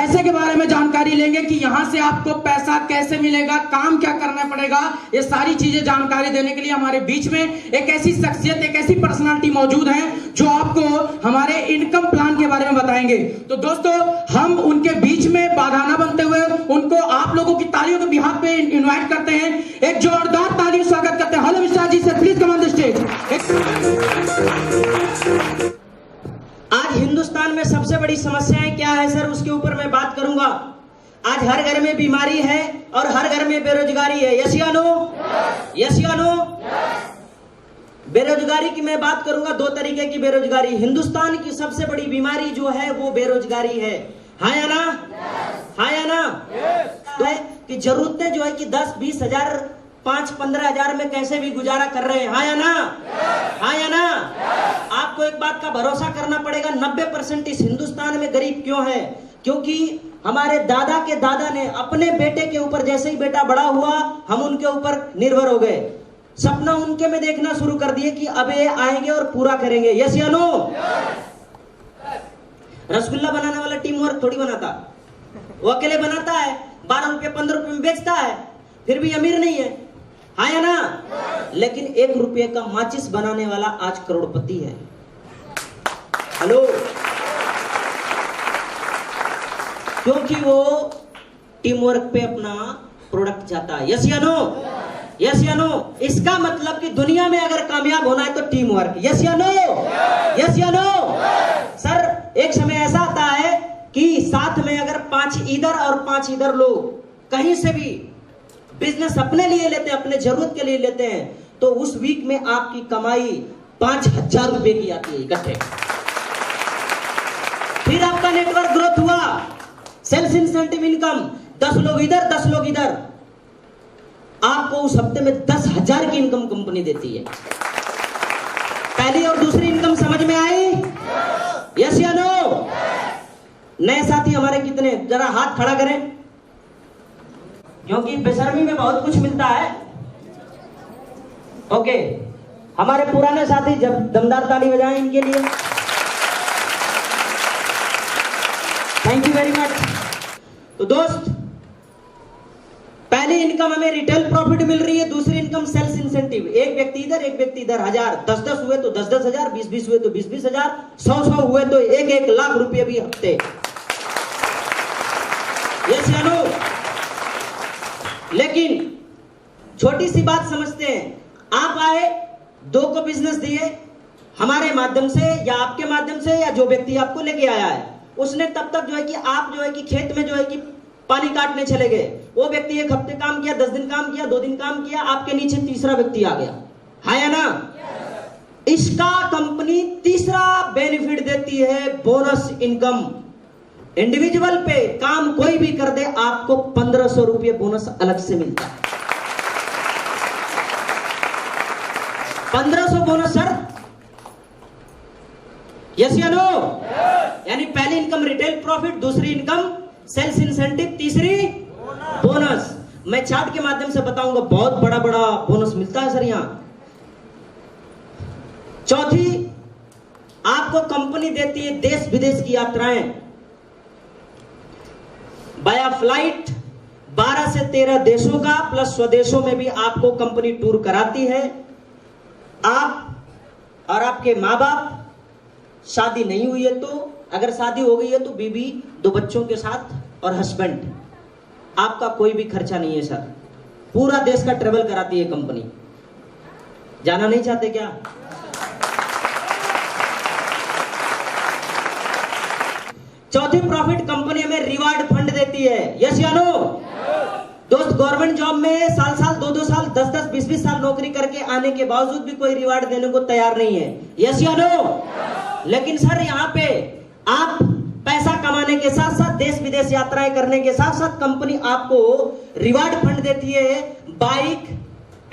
पैसे के बारे में जानकारी लेंगे कि यहाँ से आपको पैसा कैसे मिलेगा, काम क्या करना पड़ेगा। ये सारी चीजें जानकारी देने के लिए हमारे बीच में एक ऐसी शख्सियत, एक ऐसी पर्सनालिटी मौजूद है जो आपको हमारे इनकम प्लान के बारे में बताएंगे। तो दोस्तों, हम उनके बीच में बाधा न बनते हुए उनको आप लोगों की तालियों के बिहाफ पे इनवाइट करते हैं। एक जोरदार तालियों स्वागत करते हैं। Hello Mishra ji sir, please come on the stage. आज हिंदुस्तान में सबसे बड़ी समस्याएं क्या है सर, उसके ऊपर मैं बात करूंगा। आज हर घर में बीमारी है और हर घर में बेरोजगारी है। यस या नो? यस या नो? बेरोजगारी की मैं बात करूंगा। दो तरीके की बेरोजगारी। हिंदुस्तान की सबसे बड़ी बीमारी जो है वो बेरोजगारी है। हाँ या ना? हाँ या ना? तो है कि जरूरतें जो है कि 10-20 हजार 5-15 हजार में कैसे भी गुजारा कर रहे हैं। हाँ या ना? हाँ या ना? आपको एक बात का भरोसा करना पड़ेगा, 90% इस हिंदुस्तान में गरीब क्यों है? क्योंकि हमारे दादा के दादा ने अपने बेटे के ऊपर, जैसे ही बेटा बड़ा हुआ हम उनके ऊपर निर्भर हो गए। सपना उनके में देखना शुरू कर दिए कि अब ये आएंगे और पूरा करेंगे। यस या नो? रसगुल्ला बनाने वाला टीम वर्क थोड़ी बनाता, वो अकेले बनाता है, 12 रुपये 15 रुपये में बेचता है, फिर भी अमीर नहीं है। हाँ या ना? लेकिन 1 रुपये का माचिस बनाने वाला आज करोड़पति है। हेलो? क्योंकि वो टीम वर्क पे अपना प्रोडक्ट जाता है। यस या नो? यस या नो? इसका मतलब कि दुनिया में अगर कामयाब होना है तो टीम वर्क। यस या नो? यस या नो? सर, एक समय ऐसा आता है कि साथ में अगर 5 इधर और 5 इधर लोग कहीं से भी बिजनेस अपने लिए लेते हैं, अपने जरूरत के लिए लेते हैं, तो उस वीक में आपकी कमाई 5,000 रुपए की आती है इकट्ठे। फिर आपका नेटवर्क ग्रोथ हुआ, सेल्स इंसेंटिव इनकम, 10 लोग इधर 10 लोग इधर, आपको उस हफ्ते में 10,000 की इनकम कंपनी देती है। पहली और दूसरी इनकम समझ में आई? यस या नो? नए साथी हमारे कितने, जरा हाथ खड़ा करें, क्योंकि बेशर्मी में बहुत कुछ मिलता है। ओके, हमारे पुराने साथी जब दमदार ताली बजाएं इनके लिए। Thank you very much. तो दोस्त, पहली इनकम हमें रिटेल प्रॉफिट मिल रही है, दूसरी इनकम सेल्स इंसेंटिव। एक व्यक्ति इधर एक व्यक्ति इधर, 1000, 10-10 हुए तो 10-10 हजार, 20-20 हुए तो 20-20 हजार, 100-100 हुए तो 1-1 लाख रुपये भी हफ्ते। यस या नो? लेकिन छोटी सी बात समझते हैं, आप आए, 2 को बिजनेस दिए हमारे माध्यम से या आपके माध्यम से, या जो व्यक्ति आपको लेके आया है उसने, तब तक जो है कि आप जो है कि खेत में जो है कि पानी काटने चले गए। वो व्यक्ति 1 हफ्ते काम किया, 10 दिन काम किया, 2 दिन काम किया, आपके नीचे तीसरा व्यक्ति आ गया। हाँ या ना? इसका कंपनी तीसरा बेनिफिट देती है बोनस इनकम। इंडिविजुअल पे काम कोई भी कर दे, आपको 1500 रुपये बोनस अलग से मिलता है। 1500 बोनस सर। यस या नो? यानी पहली इनकम रिटेल प्रॉफिट, दूसरी इनकम सेल्स इंसेंटिव, तीसरी बोनस। मैं चार्ट के माध्यम से बताऊंगा, बहुत बड़ा बड़ा बोनस मिलता है सर यहां। चौथी, आपको कंपनी देती है देश विदेश की यात्राएं। बाया फ्लाइट 12 से 13 देशों का प्लस स्वदेशों में भी आपको कंपनी टूर कराती है। आप और आपके माँ बाप, शादी नहीं हुई है तो, अगर शादी हो गई है तो बीवी, 2 बच्चों के साथ और हस्बैंड, आपका कोई भी खर्चा नहीं है सर। पूरा देश का ट्रेवल कराती है कंपनी। जाना नहीं चाहते क्या? चौथी प्रॉफिट, कंपनी हमें रिवार्ड फंड देती है। यस या नो? दोस्त, गवर्नमेंट जॉब में साल 2-2 साल 10-10 20-20 साल नौकरी करके आने के बावजूद भी कोई रिवार्ड देने को तैयार नहीं है। यस या नो? लेकिन सर यहाँ पे आप पैसा कमाने के साथ साथ, देश विदेश यात्राएं करने के साथ साथ, कंपनी आपको रिवार्ड फंड देती है बाइक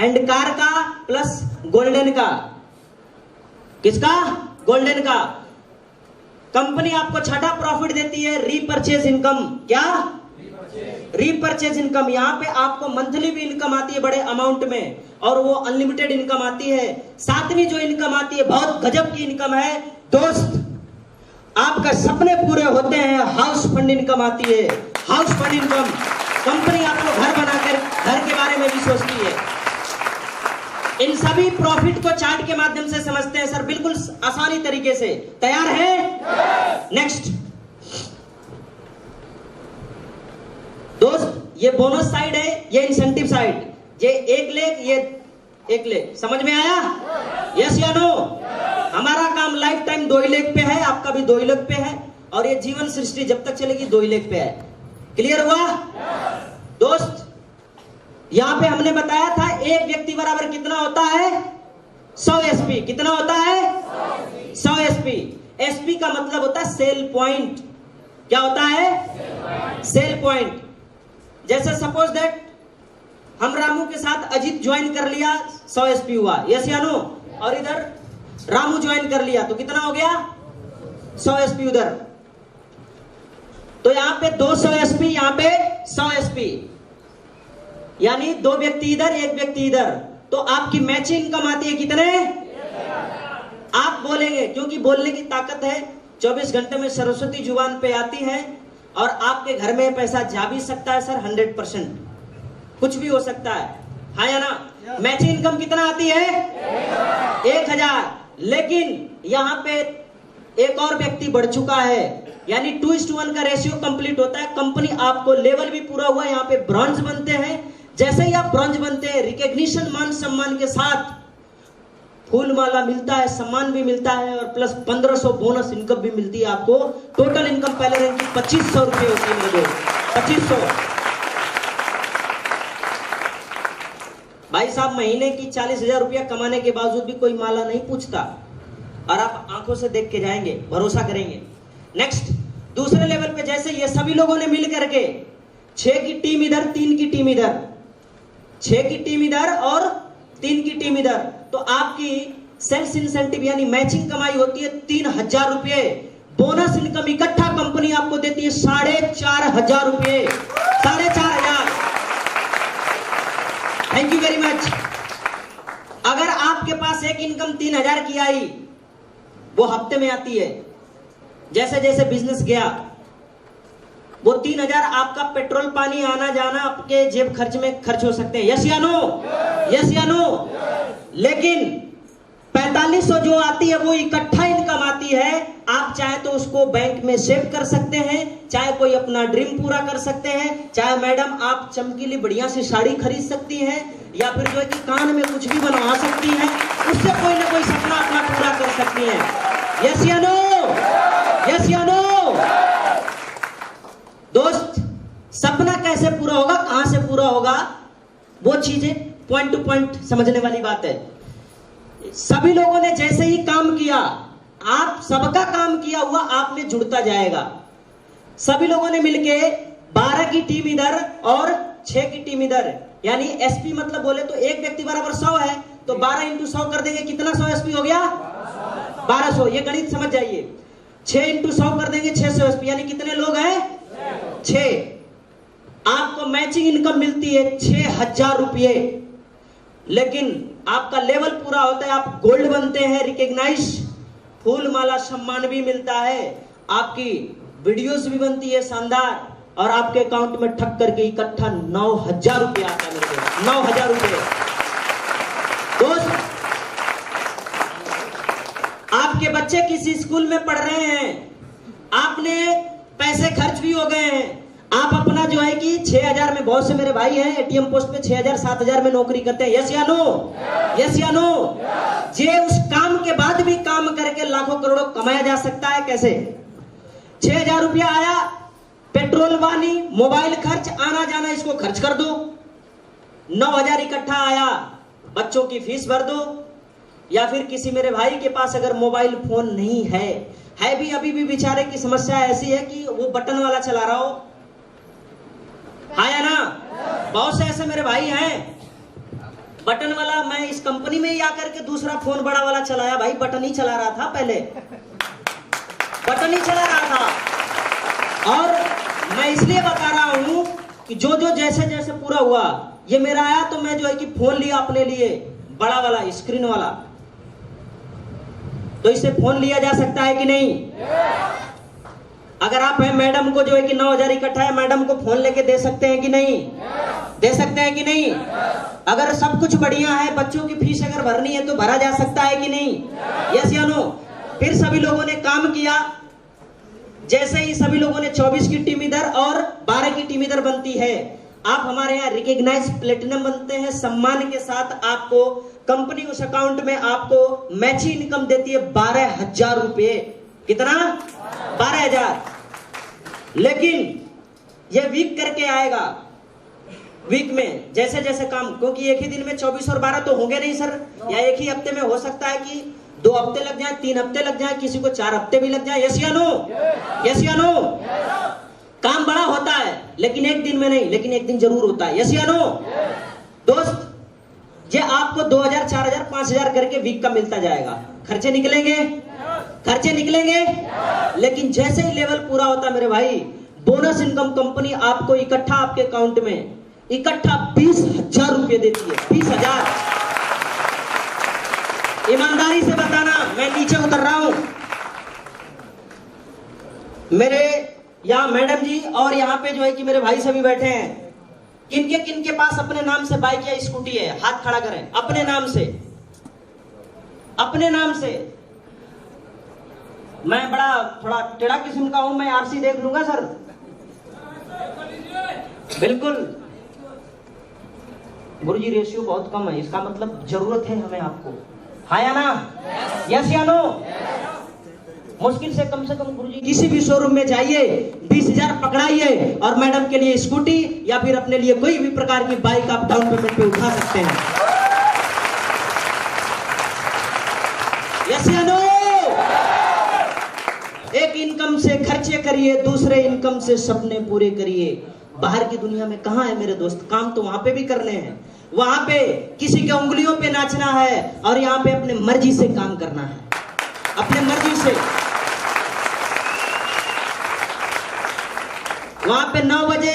एंड कार का प्लस गोल्डन का। किसका? गोल्डन का। कंपनी आपको छठा प्रॉफिट देती है रीपरचेज इनकम। क्या? Repurchase income. यहाँ पे आपको मंथली भी इनकम आती है बड़े अमाउंट में, और वो अनलिमिटेड इनकम आती है। सातवीं जो इनकम आती है बहुत गजब की इनकम है दोस्त, आपका सपने पूरे होते हैं, हाउस फंड इनकम आती है। हाउस फंड इनकम, कंपनी आपको घर बनाकर घर के बारे में भी सोचती है। इन सभी प्रॉफिट को चार्ट के माध्यम से समझते हैं सर, बिल्कुल आसानी तरीके से। तैयार है? नेक्स्ट दोस्त, ये बोनस साइड है, ये इंसेंटिव साइड। ये 1 लेख, ये 1 लेख। समझ में आया? यस या नो? हमारा काम लाइफ टाइम 2 लेख पे है, आपका भी 2 लेख पे है, और ये जीवन सृष्टि जब तक चलेगी 2 लेख पे है। क्लियर हुआ? दोस्त, यहां पे हमने बताया था एक व्यक्ति बराबर कितना होता है? 100 एसपी। कितना होता है? 100 एसपी। एसपी का मतलब होता है सेल पॉइंट। क्या होता है? Cell point. जैसे सपोज दैट हम रामू के साथ अजीत ज्वाइन कर लिया, 100 एसपी हुआ। यस या नो? और इधर रामू ज्वाइन कर लिया तो कितना हो गया? 100 एसपी उधर। तो यहां पे 200 एसपी, यहां पे 100 एसपी, यानी 2 व्यक्ति इधर, 1 व्यक्ति इधर। तो आपकी मैचिंग इनकम आती है कितने? आप बोलेंगे, क्योंकि बोलने की ताकत है। 24 घंटे में सरस्वती जुबान पे आती है, और आपके घर में पैसा जा भी सकता है सर, 100%। कुछ भी हो सकता है, हाँ या ना? मैचिंग इनकम कितना आती है? 1000। लेकिन यहां पे एक और व्यक्ति बढ़ चुका है, यानी 2:1 का रेशियो कंप्लीट होता है। कंपनी आपको लेवल भी पूरा हुआ, यहाँ पे ब्रॉन्ज बनते हैं। जैसे ही आप ब्रॉन्ज बनते हैं, रिकॉग्निशन, मान सम्मान के साथ फूल माला मिलता है, सम्मान भी मिलता है, और प्लस 1500 बोनस इनकम भी मिलती है आपको। टोटल इनकम पहले रैंक की 2500 रुपए होती है मेरे। 2500। भाई साहब, महीने की 40,000 रुपया कमाने के बावजूद भी कोई माला नहीं पूछता, और आप आंखों से देख के जाएंगे, भरोसा करेंगे। नेक्स्ट, दूसरे लेवल पे जैसे ये सभी लोगों ने मिल करके 6 की टीम इधर, 3 की टीम इधर, 6 की टीम इधर और 3 की टीम इधर, तो आपकी सेल्स इंसेंटिव यानी मैचिंग कमाई होती है 3000 रुपए। बोनस इनकम इकट्ठा कंपनी आपको देती है 4500 रुपए। 4500। Thank you very much. अगर आपके पास एक इनकम 3000 की आई, वो हफ्ते में आती है। जैसे जैसे बिजनेस गया, वो 3000 आपका पेट्रोल पानी आना जाना आपके जेब खर्च में खर्च हो सकते हैं। यस या नो? यस या नो? लेकिन 4500 जो आती है वो इकट्ठा इनकम आती है। आप चाहे तो उसको बैंक में सेव कर सकते हैं, चाहे कोई अपना ड्रीम पूरा कर सकते हैं, चाहे मैडम आप चमकीली बढ़िया सी साड़ी खरीद सकती हैं, या फिर जो है कि कान में कुछ भी बनवा सकती हैं, उससे कोई ना कोई सपना अपना पूरा कर सकती हैं। यस या नो? यस या नो? दोस्त, सपना कैसे पूरा होगा, कहां से पूरा होगा, वो चीजें पॉइंट टू पॉइंट समझने वाली बात है। सभी लोगों ने जैसे ही काम किया, आप सबका काम किया हुआ आप में जुड़ता जाएगा। सभी लोगों ने मिलके 12 की टीम इधर और 6 की टीम इधर, यानी एसपी मतलब बोले तो एक व्यक्ति बराबर 100 है, तो 12 इंटू 100 कर देंगे, कितना 100 एसपी हो गया? 1200। ये गणित समझ जाइए। 6 इंटू 100 कर देंगे 600 एसपी, यानी कितने लोग हैं? 6। आपको मैचिंग इनकम मिलती है 6000 रुपये। लेकिन आपका लेवल पूरा होता है, आप गोल्ड बनते हैं, रिकॉग्नाइज, फूल माला सम्मान भी मिलता है, आपकी वीडियोस भी बनती है शानदार, और आपके अकाउंट में ठक करके इकट्ठा 9000 रुपये आता है मेरे को। 9000 रुपये। दोस्त, आपके बच्चे किसी स्कूल में पढ़ रहे हैं, आपने पैसे खर्च भी हो गए हैं, आप अपना जो है कि 6000 में, बहुत से मेरे भाई हैं एटीएम पोस्ट पे 6000 7000 में नौकरी करते हैं। यस या नो? यस या नो? जे उस काम के बाद भी काम करके लाखों करोड़ों कमाया जा सकता है। कैसे? 6000 रुपया आया, पेट्रोल पानी, मोबाइल खर्च, आना जाना, इसको खर्च कर दो। 9000 इकट्ठा आया, बच्चों की फीस भर दो, या फिर किसी मेरे भाई के पास अगर मोबाइल फोन नहीं है भी, अभी भी बेचारे की समस्या ऐसी है कि वो बटन वाला चला रहा हो, हाँ या ना? बहुत से ऐसे मेरे भाई हैं बटन वाला। मैं इस कंपनी में ही आकर के दूसरा फोन बड़ा वाला चलाया, भाई बटन ही चला रहा था, पहले बटन ही चला रहा था। और मैं इसलिए बता रहा हूं कि जो जो जैसे जैसे पूरा हुआ, ये मेरा आया तो मैं जो है कि फोन लिया अपने लिए, बड़ा वाला स्क्रीन वाला। तो इससे फोन लिया जा सकता है कि नहीं? अगर आप हैं मैडम को जो है कि 9,000 इकट्ठा है, मैडम को फोन लेके दे सकते हैं कि नहीं? दे सकते हैं कि नहीं? अगर सब कुछ बढ़िया है, बच्चों की फीस अगर भरनी है तो भरा जा सकता है कि नहीं? यस या नो? फिर सभी लोगों ने काम किया। जैसे ही सभी लोगों ने 24 की टीम इधर और 12 की टीम इधर बनती है, आप हमारे यहाँ रिकॉग्नाइज प्लेटिनम बनते हैं। सम्मान के साथ आपको कंपनी उस अकाउंट में आपको मैची इनकम देती है 12,000 रुपए। कितना? 12,000। लेकिन ये वीक करके आएगा। वीक में जैसे जैसे काम, क्योंकि एक ही दिन में 24 और 12 तो होंगे नहीं सर, या एक ही हफ्ते में हो सकता है कि 2 हफ्ते लग जाए, 3 हफ्ते लग जाए, किसी को 4 हफ्ते भी लग जाए। यस या नो? यस या नो? काम बड़ा होता है लेकिन एक दिन में नहीं, लेकिन एक दिन जरूर होता है। यस या नो? दोस्त, ये आपको 2,000, 4,000, 5,000 करके वीक का मिलता जाएगा। खर्चे निकलेंगे, खर्चे निकलेंगे। लेकिन जैसे ही लेवल पूरा होता मेरे भाई, बोनस इनकम कंपनी आपको इकट्ठा आपके अकाउंट में इकट्ठा 20,000 रुपए देती है। 20,000। ईमानदारी से बताना, मैं नीचे उतर रहा हूं। मेरे यहाँ मैडम जी और यहाँ पे जो है कि मेरे भाई सभी बैठे हैं। किनके पास अपने नाम से बाइक या स्कूटी है? हाथ खड़ा करें। अपने नाम से, अपने नाम से। मैं बड़ा थोड़ा टेढ़ा किस्म का हूं, मैं आरसी देख लूंगा सर। बिल्कुल गुरुजी, रेशियो बहुत कम है, इसका मतलब जरूरत है हमें आपको। हाँ या ना? यस या नो? मुश्किल से कम गुरुजी किसी भी शोरूम में जाइए, 20,000 पकड़ाइए और मैडम के लिए स्कूटी या फिर अपने लिए कोई भी प्रकार की बाइक आप डाउन पेमेंट पे उठा सकते हैं। यस या नो? एक इनकम से खर्चे करिए, दूसरे इनकम से सपने पूरे करिए। बाहर की दुनिया में कहां है मेरे दोस्त? काम तो वहां पे भी करने हैं, वहां पे किसी के उंगलियों पे नाचना है और यहाँ पे अपने मर्जी से काम करना है, अपने मर्जी से। वहां पे 9 बजे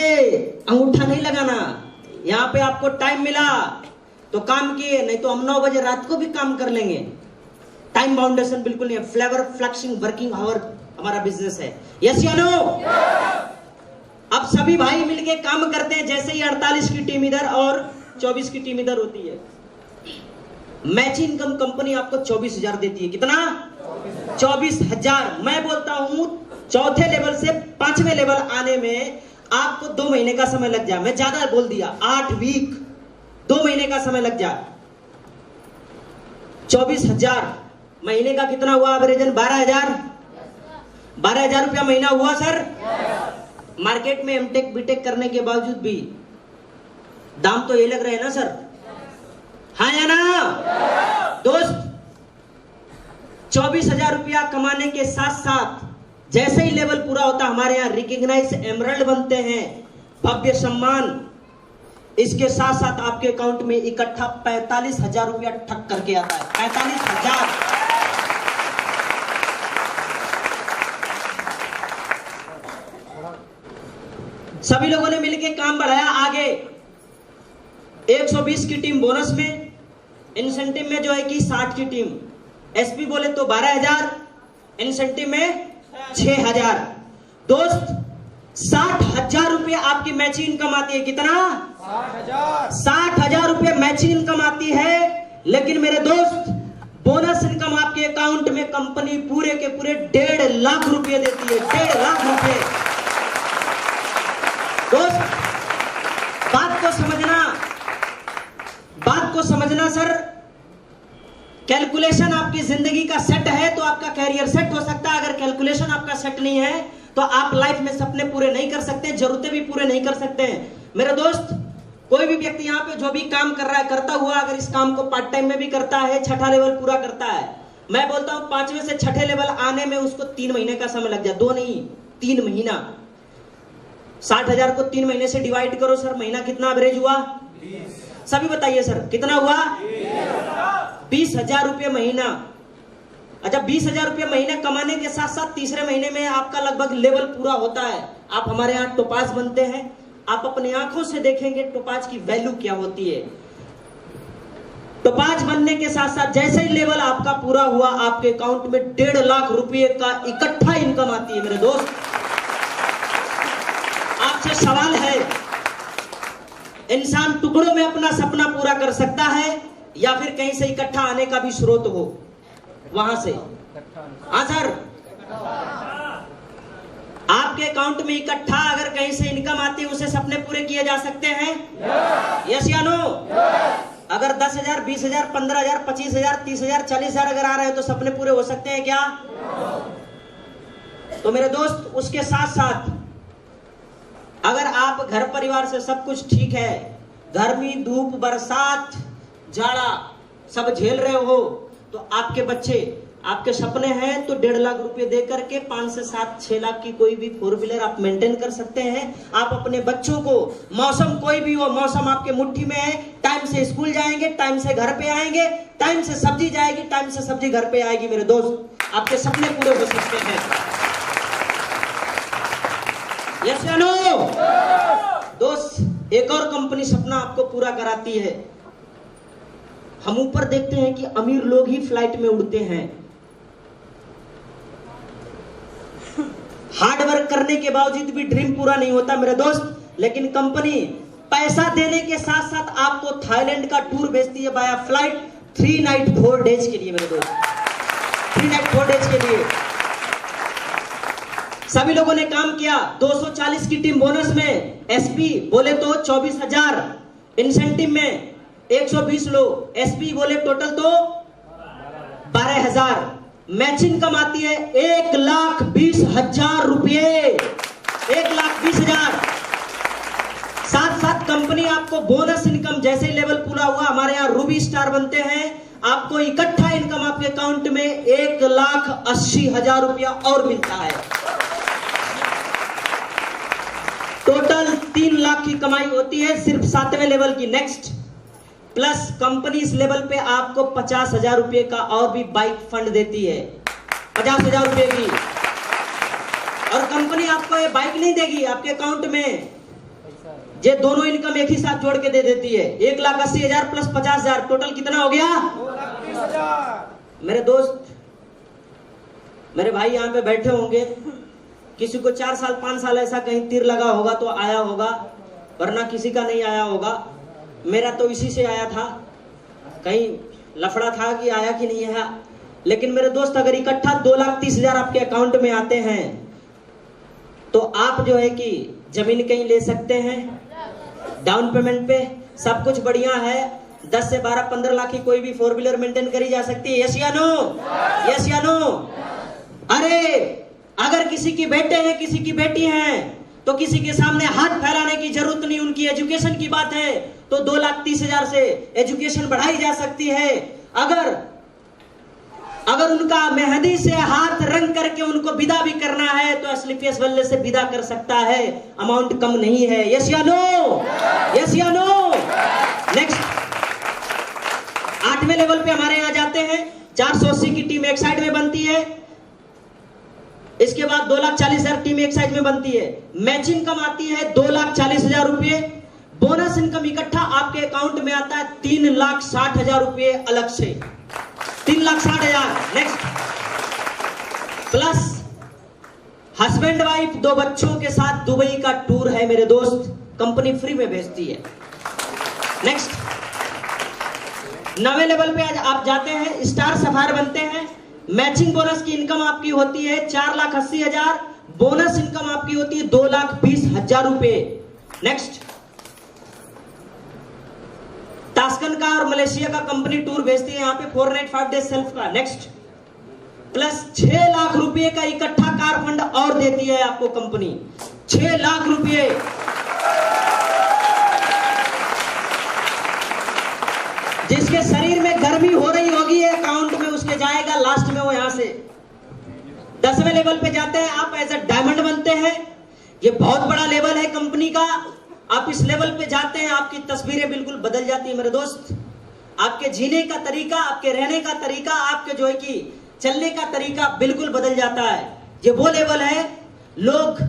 अंगूठा नहीं लगाना। यहाँ पे आपको टाइम मिला तो काम किए, नहीं तो हम 9 बजे रात को भी काम कर लेंगे। टाइम बाउंडेशन बिल्कुल नहीं है। फ्लेवर फ्लैक्सिंग वर्किंग आवर हमारा बिजनेस है। यस या नो? अब सभी भाई मिलके काम करते हैं। जैसे ही 48 की टीम इधर और 24 की टीम इधर होती है, मैच इनकम कंपनी आपको 24,000 देती है। कितना? 24,000। मैं बोलता हूं चौथे लेवल से 5वें लेवल आने में आपको 2 महीने का समय लग जाए। मैं ज्यादा बोल दिया, 8 वीक, 2 महीने का समय लग जाए। 24,000 महीने का कितना हुआ? एवरेजन 12,000। 12,000 रुपया महीना हुआ सर। मार्केट में एमटेक बीटेक करने के बावजूद भी दाम तो ये लग रहे हैं ना सर? हाँ या ना? दोस्त, 24,000 रुपया कमाने के साथ साथ जैसे ही लेवल पूरा होता, हमारे यहाँ रिकॉग्नाइज एमरल्ड बनते हैं, भव्य सम्मान। इसके साथ साथ आपके अकाउंट में इकट्ठा 45,000 रुपया ठक करके आता है। 45,000। सभी लोगों ने मिलकर काम बढ़ाया आगे। 120 की टीम बोनस में, इंसेंटिव में जो है कि 60 की टीम, एसपी बोले तो 12,000, इंसेंटिव में 6,000। दोस्त, 60,000 रुपये आपकी मैची इनकम आती है। कितना? 60,000 रुपये मैची इनकम आती है। लेकिन मेरे दोस्त, बोनस इनकम आपके अकाउंट में कंपनी पूरे के पूरे 1.5 लाख रुपये देती है। 1.5 लाख रुपये। दोस्त, बात को समझना सर। कैलकुलेशन आपकी जिंदगी का सेट है तो आपका कैरियर सेट हो सकता है। अगर कैलकुलेशन आपका सेट नहीं है तो आप लाइफ में सपने पूरे नहीं कर सकते, जरूरतें भी पूरे नहीं कर सकते हैं। मेरे दोस्त, कोई भी व्यक्ति यहाँ पे जो भी काम कर रहा है, करता हुआ अगर इस काम को पार्ट टाइम में भी करता है, 6ठा लेवल पूरा करता है, मैं बोलता हूँ 5वें से 6ठे लेवल आने में उसको 3 महीने का समय लग जाए। 2 नहीं, 3 महीना। 60,000 को 3 महीने से डिवाइड करो सर, महीना कितना एवरेज हुआ? 20। सभी बताइए सर, कितना हुआ? 20,000 रुपये महीना। अच्छा, 20,000 रुपये महीने कमाने के साथ साथ तीसरे महीने में आपका लगभग लेवल पूरा होता है। आप हमारे यहाँ टोपाज बनते हैं, आप अपनी आंखों से देखेंगे टोपाज की वैल्यू क्या होती है। टोपाज बनने के साथ साथ जैसे ही लेवल आपका पूरा हुआ, आपके अकाउंट में 1.5 लाख रुपये का इकट्ठा इनकम आती है मेरे दोस्त। आपसे सवाल है, इंसान टुकड़ों में अपना सपना पूरा कर सकता है या फिर कहीं से इकट्ठा आने का भी स्रोत हो वहां से? हाँ सर, आपके अकाउंट में इकट्ठा अगर कहीं से इनकम आती है उसे सपने पूरे किए जा सकते हैं? यस या नो? अगर 10,000, 20,000, 15,000, 25,000, 30,000, 40,000 अगर आ रहे हैं तो सपने पूरे हो सकते हैं क्या? तो मेरे दोस्त, उसके साथ साथ अगर आप घर परिवार से सब कुछ ठीक है, गर्मी, धूप, बरसात, जाड़ा सब झेल रहे हो, तो आपके बच्चे, आपके सपने हैं तो 1.5 लाख रुपए दे करके 5 से 7, 6 लाख की कोई भी 4 व्हीलर आप मेंटेन कर सकते हैं। आप अपने बच्चों को, मौसम कोई भी हो, मौसम आपके मुट्ठी में है, टाइम से स्कूल जाएंगे, टाइम से घर पे आएंगे, टाइम से सब्जी जाएगी, टाइम से सब्जी घर पे आएगी। मेरे दोस्त, आपके सपने पूरे हो सकते हैं। यस या नो? दोस्त, एक और कंपनी सपना आपको पूरा कराती है। हम ऊपर देखते हैं कि अमीर लोग ही फ्लाइट में उड़ते हैं, हार्ड वर्क करने के बावजूद भी ड्रीम पूरा नहीं होता मेरे दोस्त। लेकिन कंपनी पैसा देने के साथ साथ आपको थाईलैंड का टूर भेजती है बाया फ्लाइट 3 नाइट 4 डेज के लिए। मेरे दोस्त, 3 नाइट 4 डेज के लिए सभी लोगों ने काम किया। 240 की टीम बोनस में, एसपी बोले तो 24,000, इंसेंटिव में 120 लोग, एसपी बोले टोटल तो 12,000। मैचिंग कम आती है 1,20,000 रुपये, 1,20,000। साथ साथ कंपनी आपको बोनस इनकम, जैसे लेवल पूरा हुआ, हमारे यहाँ रूबी स्टार बनते हैं, आपको इकट्ठा इनकम आपके अकाउंट में 1,80,000 रुपया और मिलता है। टोटल 3 लाख की कमाई होती है सिर्फ 7वें लेवल की। नेक्स्ट, प्लस कंपनी इस लेवल पे आपको 50,000 रुपए का और भी बाइक फंड देती है, 50,000 रुपए की। और कंपनी आपको ये बाइक नहीं देगी, आपके अकाउंट में ये दोनों इनकम एक ही साथ जोड़ के दे देती है। 1,80,000 प्लस 50,000, टोटल कितना हो गया? 2,30,000। मेरे दोस्त, मेरे भाई यहाँ पे बैठे होंगे, किसी को 4 साल 5 साल ऐसा कहीं तीर लगा होगा तो आया होगा, वरना किसी का नहीं आया होगा। मेरा तो इसी से आया था, कहीं लफड़ा था कि आया कि नहीं आया। लेकिन मेरे दोस्त, अगर इकट्ठा 2,30,000 आपके अकाउंट में आते हैं तो आप जो है कि जमीन कहीं ले सकते हैं डाउन पेमेंट पे, सब कुछ बढ़िया है। 10 से 12, 15 लाख की कोई भी 4 व्हीलर मेंटेन करी जा सकती है। यस या नो? यस या नो? अरे अगर किसी की बेटे हैं, किसी की बेटी हैं, तो किसी के सामने हाथ फैलाने की जरूरत नहीं। उनकी एजुकेशन की बात है तो 2,30,000 से एजुकेशन बढ़ाई जा सकती है। अगर उनका मेहंदी से हाथ रंग करके उनको विदा भी करना है तो एसलीपीएस वाले से विदा कर सकता है, अमाउंट कम नहीं है। यस या नो? यस या नो? नेक्स्ट, 8वें लेवल पे हमारे यहां जाते हैं। 480 की टीम एक साइड में बनती है, इसके बाद 2,40,000 टीम एक साइड में बनती है। मैचिंग कम आती है 2,40,000 रुपये। बोनस इनकम इकट्ठा आपके अकाउंट में आता है 3,60,000 रुपये अलग से, 3,60,000। नेक्स्ट, प्लस हस्बैंड वाइफ 2 बच्चों के साथ दुबई का टूर है मेरे दोस्त, कंपनी फ्री में भेजती है। नेक्स्ट, 9वें लेवल पे आज आप जाते हैं, स्टार सफायर बनते हैं। मैचिंग बोनस की इनकम आपकी होती है 4,80,000, बोनस इनकम आपकी होती है 2,20,000 रुपए। नेक्स्ट, तास्कन का और मलेशिया का कंपनी टूर भेजती है यहाँ पे 4 नाइट 5 डेज सेल्फ का। नेक्स्ट, प्लस 6 लाख रुपए का इकट्ठा कार फंड और देती है आपको कंपनी, 6 लाख रुपए। जिसके शरीर में गर्मी हो रही होगी अकाउंट में उसके जाएगा, लास्ट में वो यहां से 10वें लेवल पे जाते हैं, आप एज ए डायमंड बनते हैं। ये बहुत बड़ा लेवल है कंपनी का। आप इस लेवल पे जाते हैं, आपकी तस्वीरें बिल्कुल बदल जाती है मेरे दोस्त। आपके जीने का तरीका, आपके रहने का तरीका, आपके जो है कि चलने का तरीका बिल्कुल बदल जाता है। ये वो लेवल है, लोग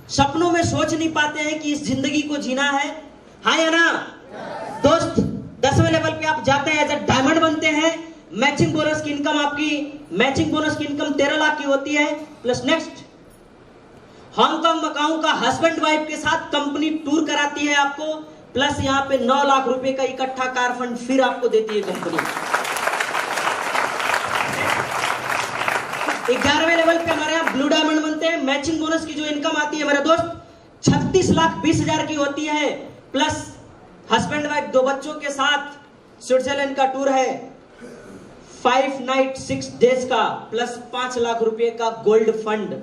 सपनों में सोच नहीं पाते हैं कि इस जिंदगी को जीना है। हाँ या ना दोस्त? 10वें लेवल पे आप जाते हैं, एज ए डायमंड बनते हैं। मैचिंग बोनस की इनकम 13 लाख की होती है। प्लस नेक्स्ट, हांगकांग मकाऊ का हस्बैंड वाइफ के साथ कंपनी टूर कराती है आपको, प्लस यहाँ पे 9 लाख रुपए का इकट्ठा कार फंड फिर आपको देती है कंपनी। 11वें लेवल पे हमारे यहाँ ब्लू डायमंड बनते हैं। मैचिंग बोनस की जो इनकम आती है मेरे दोस्त 36,20,000 की होती है, प्लस हस्बैंड वाइफ 2 बच्चों के साथ स्विट्जरलैंड का टूर है 5 नाइट 6 डेज का, प्लस 5 लाख रुपए का गोल्ड फंड।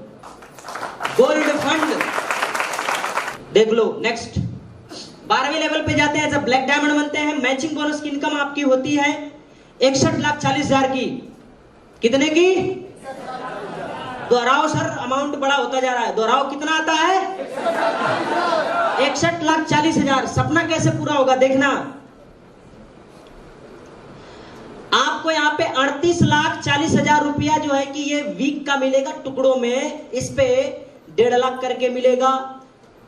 देख लो। नेक्स्ट 12वें लेवल पे जाते हैं, जब ब्लैक डायमंड बनते हैं। मैचिंग बोनस की इनकम आपकी होती है 61,40,000 की। कितने की? दोहराओ सर, अमाउंट बड़ा होता जा रहा है, दोहराओ। कितना आता है? 61,40,000। सपना कैसे पूरा होगा देखना। आपको यहाँ पे 38,40,000 रुपया जो है कि ये वीक का मिलेगा टुकड़ों में। इस पे 1.5 लाख करके मिलेगा,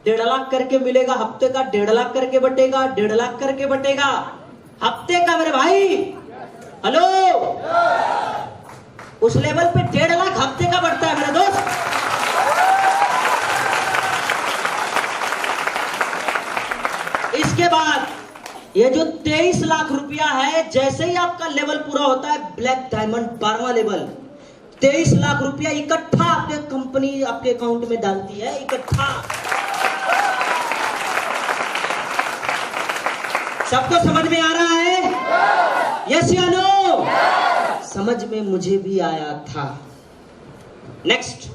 1.5 लाख करके मिलेगा हफ्ते का, 1.5 लाख करके बटेगा, 1.5 लाख करके बटेगा हफ्ते का मेरे भाई। हेलो, उस लेवल पे 1.5 लाख हफ्ते का बढ़ता है मेरे दोस्त। इसके बाद ये जो 23 लाख रुपया है, जैसे ही आपका लेवल पूरा होता है ब्लैक डायमंड 12वां लेवल, 23 लाख रुपया इकट्ठा आपके कंपनी आपके अकाउंट में डालती है, इकट्ठा। सबको समझ में आ रहा है? यस या नो? समझ में मुझे भी आया था। नेक्स्ट,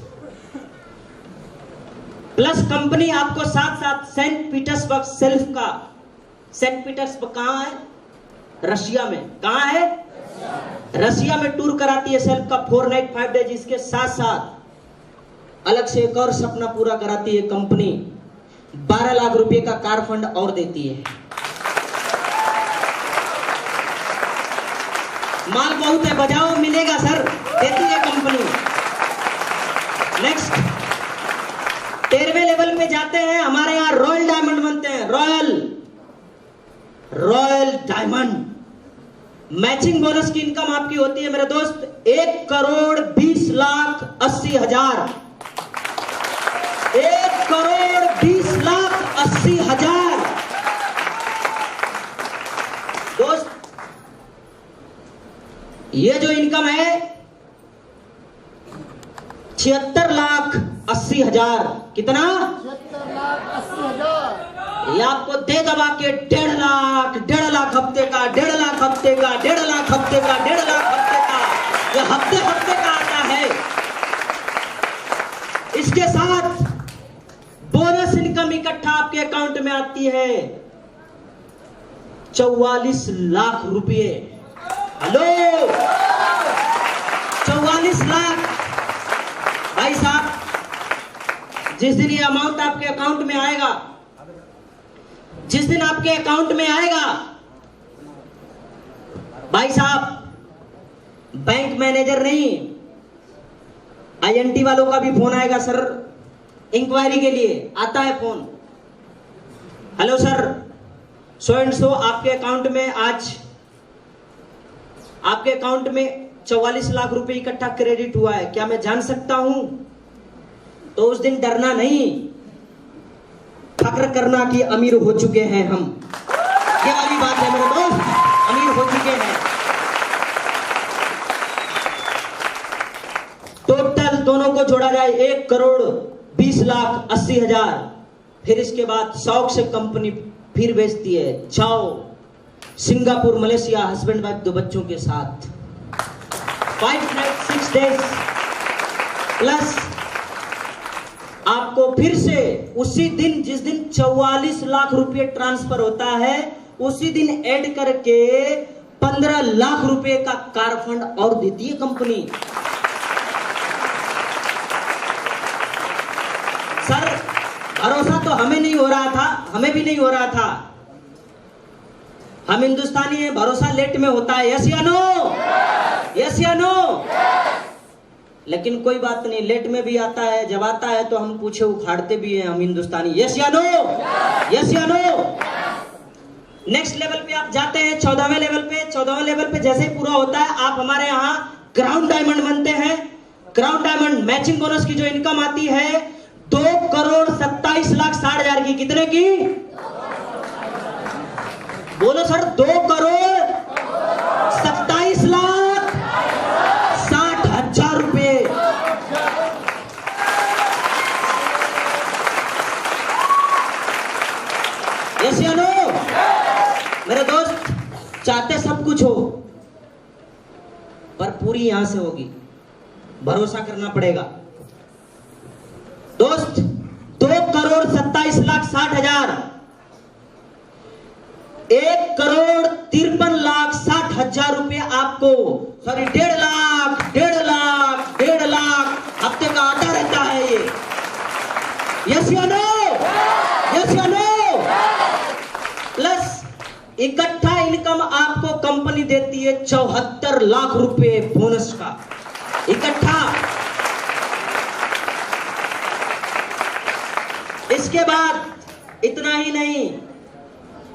प्लस कंपनी आपको साथ साथ सेंट पीटर्सबर्ग सेल्फ का, सेंट पीटर्सबर्ग कहां है? रशिया में। कहां है? रशिया में टूर कराती है सेल्फ का 4 नाइट 5 डेज। इसके साथ साथ अलग से एक और सपना पूरा कराती है कंपनी, 12 लाख रुपए का कार फंड और देती है। माल बहुत है, बजाओ, मिलेगा सर, देती है कंपनी। नेक्स्ट 13वें लेवल पे जाते हैं, हमारे यहां रॉयल डायमंड बनते हैं। Royal diamond. मैचिंग बोनस की इनकम आपकी होती है मेरे दोस्त 1,20,80,000। 1,20,80,000 दोस्त। ये जो इनकम है 76,80,000। कितना? 76,80,000। ये आपको दे दबा के 1.5 लाख, 1.5 लाख हफ्ते का, 1.5 लाख हफ्ते का, 1.5 लाख हफ्ते का, 1.5 लाख हफ्ते का। ये हफ्ते हफ्ते का आता है। इसके साथ बोनस इनकम इकट्ठा आपके अकाउंट में आती है 44 लाख रुपए। हेलो, 44 लाख। भाई साहब, जिस दिन ये अमाउंट आपके अकाउंट में आएगा, जिस दिन आपके अकाउंट में आएगा भाई साहब, बैंक मैनेजर नहीं, आईएनटी वालों का भी फोन आएगा सर, इंक्वायरी के लिए आता है phone. Hello sir, so and so आपके अकाउंट में आज आपके अकाउंट में 44 लाख रुपए इकट्ठा क्रेडिट हुआ है, क्या मैं जान सकता हूं? तो उस दिन डरना नहीं, फक्र करना कि अमीर हो चुके हैं हम। ये वाली बात है मेरे दोस्त, अमीर हो चुके हैं। टोटल दोनों को जोड़ा जाए 1,20,80,000। फिर इसके बाद शौक से कंपनी फिर बेचती है। जाओ सिंगापुर, मलेशिया, हस्बैंड वाइफ 2 बच्चों के साथ 5 नाइट 6 डेज, प्लस आपको फिर से उसी दिन जिस दिन 44 लाख रुपए ट्रांसफर होता है, उसी दिन ऐड करके 15 लाख रुपए का कार फंड और देती है कंपनी। सर भरोसा तो हमें नहीं हो रहा था, हमें भी नहीं हो रहा था। हम हिंदुस्तानी हैं, भरोसा लेट में होता है। यस या नो? यस या नो? लेकिन कोई बात नहीं, लेट में भी आता है। जब आता है तो हम पूछे उखाड़ते भी हैं, हम हिंदुस्तानी। यस या नो? यस या नो? नेक्स्ट लेवल पे आप जाते हैं 14वें लेवल पे। 14वें लेवल पे जैसे ही पूरा होता है, आप हमारे यहाँ क्राउन डायमंड बनते हैं। क्राउन डायमंड मैचिंग बोनस की जो इनकम आती है 2 2,27,60,000 की। कितने की? बोलो सर, 2,27,60,000 रुपए। यस या नो? मेरे दोस्त, चाहते सब कुछ हो, पर पूरी यहां से होगी, भरोसा करना पड़ेगा। दोस्त, 2,27,60,000, 1,53,60,000 रुपए आपको, सॉरी 1.5 लाख हफ्ते का आता रहता है ये। यस या नो? यस या नो? प्लस इकट्ठा इनकम आपको कंपनी देती है 74 लाख रुपए बोनस का इकट्ठा। इसके बाद इतना ही नहीं,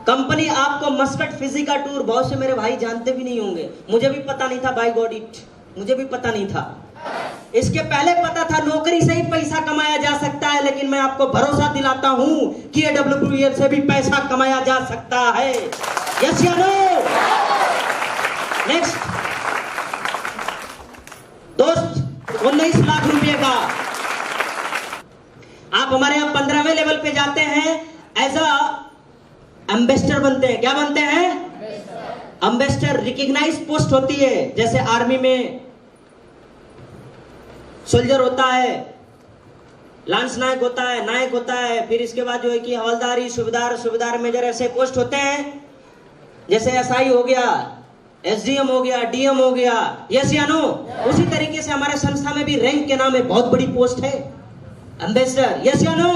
कंपनी आपको मस्कट फिजी का टूर, बहुत से मेरे भाई जानते भी नहीं होंगे, मुझे भी पता नहीं था, बाय गॉड इट, मुझे भी पता नहीं था। इसके पहले पता था नौकरी से ही पैसा कमाया जा सकता है, लेकिन मैं आपको भरोसा दिलाता हूं कि AWPL से भी पैसा कमाया जा सकता है। यस या नो? नेक्स्ट दोस्त, 19 लाख रुपए का आप हमारे यहां 15वें लेवल पे जाते हैं, एज अ एम्बेसडर बनते हैं। क्या बनते हैं? एम्बेसडर। रिकॉग्नाइज पोस्ट होती है, जैसे आर्मी में सोल्जर होता है, लांस नायक होता है, नायक होता है, फिर इसके बाद जो है कि हवलदारी, सूबेदार, सूबेदार मेजर, ऐसे पोस्ट होते हैं। जैसे SI हो गया, SDM हो गया, DM हो गया। यस या नो? उसी तरीके से हमारे संस्था में भी रैंक के नाम है, बहुत बड़ी पोस्ट है, एम्बेसडर। यस या नो?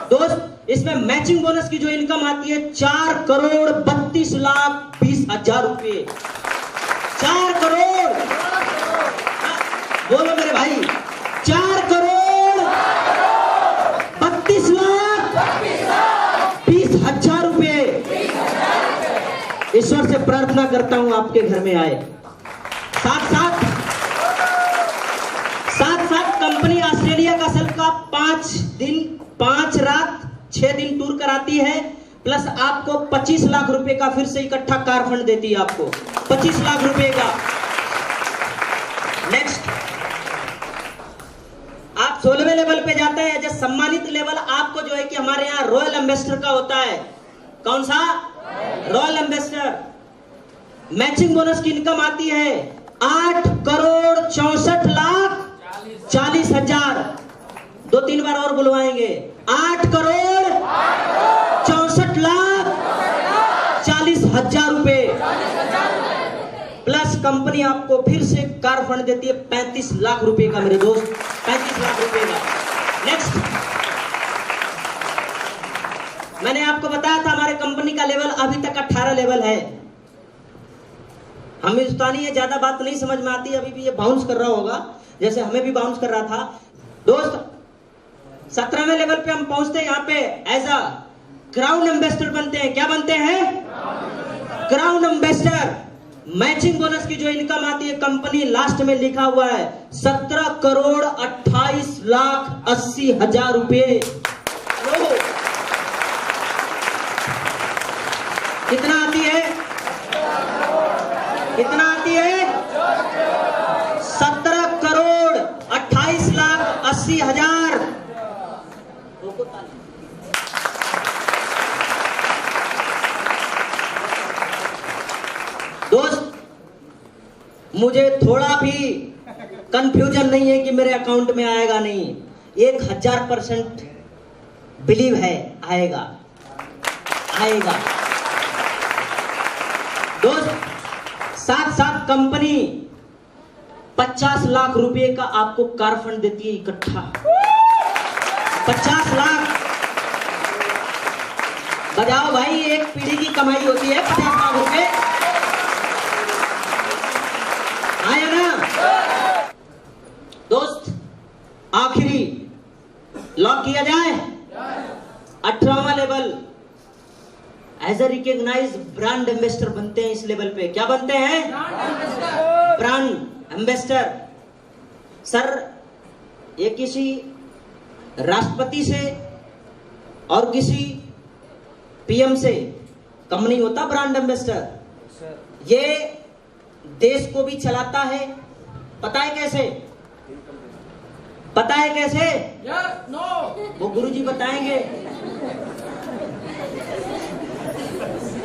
दोस्त, इसमें मैचिंग बोनस की जो इनकम आती है 4,32,20,000 रुपए। 4 करोड़, बोलो मेरे भाई, 4,32,20,000 रुपए। ईश्वर से प्रार्थना करता हूं आपके घर में आए। साथ साथ कंपनी ऑस्ट्रेलिया का सेल का 5 दिन 5 रात 6 दिन टूर कराती है, प्लस आपको 25 लाख रुपए का फिर से इकट्ठा कार फंड देती है, आपको 25 लाख रुपए का। नेक्स्ट, आप 16वें लेवल पे जाते हैं, जो सम्मानित लेवल आपको जो है कि हमारे यहाँ रॉयल एम्बेसडर का होता है। कौन सा? Royal ambassador. मैचिंग बोनस की इनकम आती है 8,64,40,000। 2-3 बार और बुलवाएंगे, 8,64,40,000 रुपए। प्लस कंपनी आपको फिर से कार फंड देती है 35 लाख रुपए का, मेरे दोस्त, 35 लाख रुपए का। नेक्स्ट, मैंने आपको बताया था हमारे कंपनी का लेवल अभी तक 18 लेवल है। हम हिंदुस्तानी है, ज्यादा बात नहीं समझ में आती, अभी भी ये बाउंस कर रहा होगा जैसे हमें भी बाउंस कर रहा था। दोस्त, 17वें लेवल पे हम पहुंचते हैं, यहाँ पे एज अ क्राउन एम्बेसडर बनते हैं। क्या बनते हैं? Crown ambassador. मैचिंग बोनस की जो इनकम आती है, कंपनी लास्ट में लिखा हुआ है 17,28,80,000 रुपए। कितना आती है? कितना आती है? 17,28,80,000। दोस्त, मुझे थोड़ा भी कंफ्यूजन नहीं है कि मेरे अकाउंट में आएगा नहीं, 1000% बिलीव है, आएगा आएगा। दोस्त, साथ साथ कंपनी 50 लाख रुपए का आपको कार फंड देती है इकट्ठा। 50 लाख बजाओ भाई, एक पीढ़ी की कमाई होती है 50 लाख रुपए। आया ना? दोस्त, आखिरी लॉक किया जाए, 18वां level, as a recognised brand ambassador बनते हैं। इस लेवल पे क्या बनते हैं? Brand ambassador. सर, ये किसी राष्ट्रपति से और किसी पीएम से कम नहीं होता ब्रांड एम्बेसडर। ये देश को भी चलाता है। पता है कैसे? पता है कैसे? वो गुरुजी बताएंगे।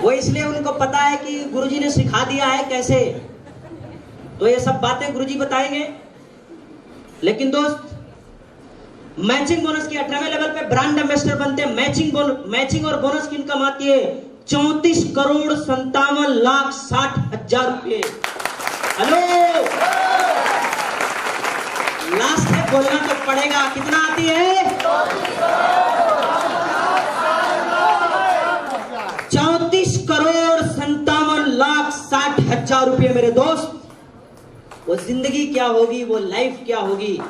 वो इसलिए उनको पता है कि गुरुजी ने सिखा दिया है कैसे, तो ये सब बातें गुरुजी बताएंगे। लेकिन दोस्त, मैचिंग बोनस की 18वें लेवल पे ब्रांड एम्बेसडर बनते हैं। मैचिंग और बोनस की इनकम आती है 34,57,60,000 रुपए। हेलो, लास्ट है, बोलना तो पड़ेगा। कितना आती है? 34,57,60,000 रुपए मेरे दोस्त। वो जिंदगी क्या होगी, वो लाइफ क्या होगी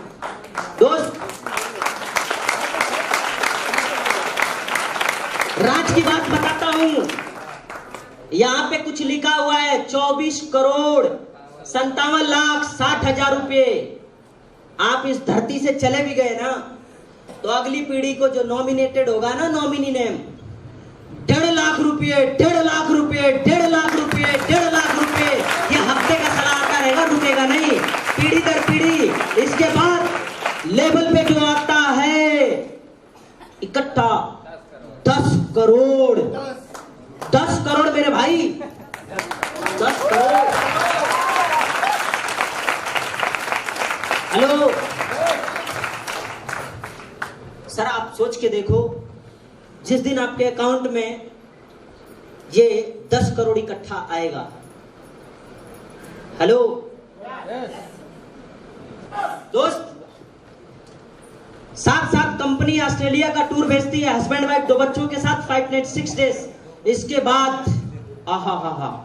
दोस्त। राज की बात बताता हूं। यहां पे कुछ लिखा हुआ है 24,57,60,000 रुपए। आप इस धरती से चले भी गए ना, तो अगली पीढ़ी को जो नॉमिनेटेड होगा ना, नॉमिनी नेम, 1.5 लाख रुपए, 1.5 लाख रुपए, 1.5 लाख रुपए, 1.5 लाख रुपए, ये हफ्ते का सलाह आता रहेगा, रुकेगा नहीं, पीढ़ी दर पीढ़ी। इसके बाद लेवल पे जो आता है इकट्ठा 10 करोड़, 10 करोड़ मेरे भाई, 10 करोड़। हेलो सर, आप सोच के देखो, जिस दिन आपके अकाउंट में ये 10 करोड़ इकट्ठा आएगा। हेलो दोस्त, साथ कंपनी ऑस्ट्रेलिया का टूर भेजती है, हस्बैंड वाइफ 2 बच्चों के साथ 5 नाइट 6 डेज। इसके बाद आहा,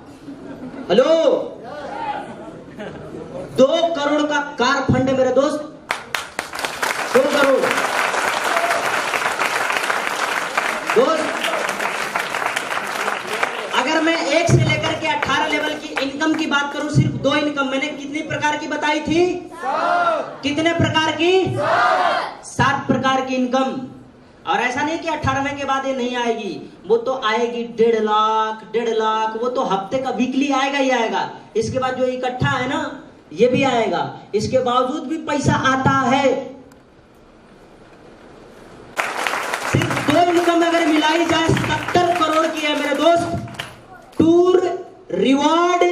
हेलो 2 करोड़ का कार फंड है मेरे दोस्त, 2 करोड़। दोस्त, अगर मैं 1 से लेकर के 18 लेवल की इनकम की बात करूं, सिर्फ 2 इनकम मैंने कितनी प्रकार की बताई थी? 7। कितने प्रकार की? 7 प्रकार की इनकम। और ऐसा नहीं कि 18वें के बाद ये नहीं आएगी, वो तो आएगी 1.5 लाख, 1.5 लाख, वो तो हफ्ते का वीकली आएगा ही आएगा। इसके बाद जो इकट्ठा है ना, ये भी आएगा। इसके बावजूद भी पैसा आता है। सिर्फ 2 इनकम अगर मिलाई जाए 70 करोड़ की है मेरे दोस्त। टूर, रिवॉर्ड,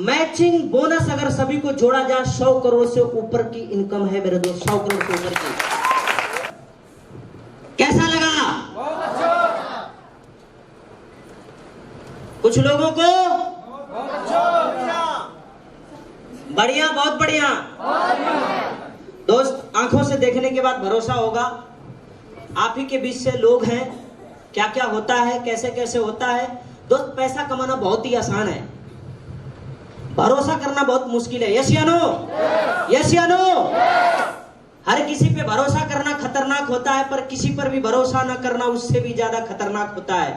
मैचिंग, बोनस, अगर सभी को जोड़ा जाए 100 करोड़ से ऊपर की इनकम है मेरे दोस्त, 100 करोड़ से ऊपर की। कैसा लगा? कुछ लोगों को बढ़िया, बहुत बढ़िया। दोस्त, आंखों से देखने के बाद भरोसा होगा। आप ही के बीच से लोग हैं, क्या क्या होता है, कैसे कैसे होता है। दोस्त, पैसा कमाना बहुत ही आसान है, भरोसा करना बहुत मुश्किल है। यस या नो? यस या नो? हर किसी पे भरोसा करना खतरनाक होता है, पर किसी पर भी भरोसा न करना उससे भी ज्यादा खतरनाक होता है।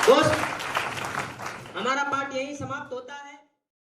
दोस्त, हमारा पाठ यही समाप्त होता है।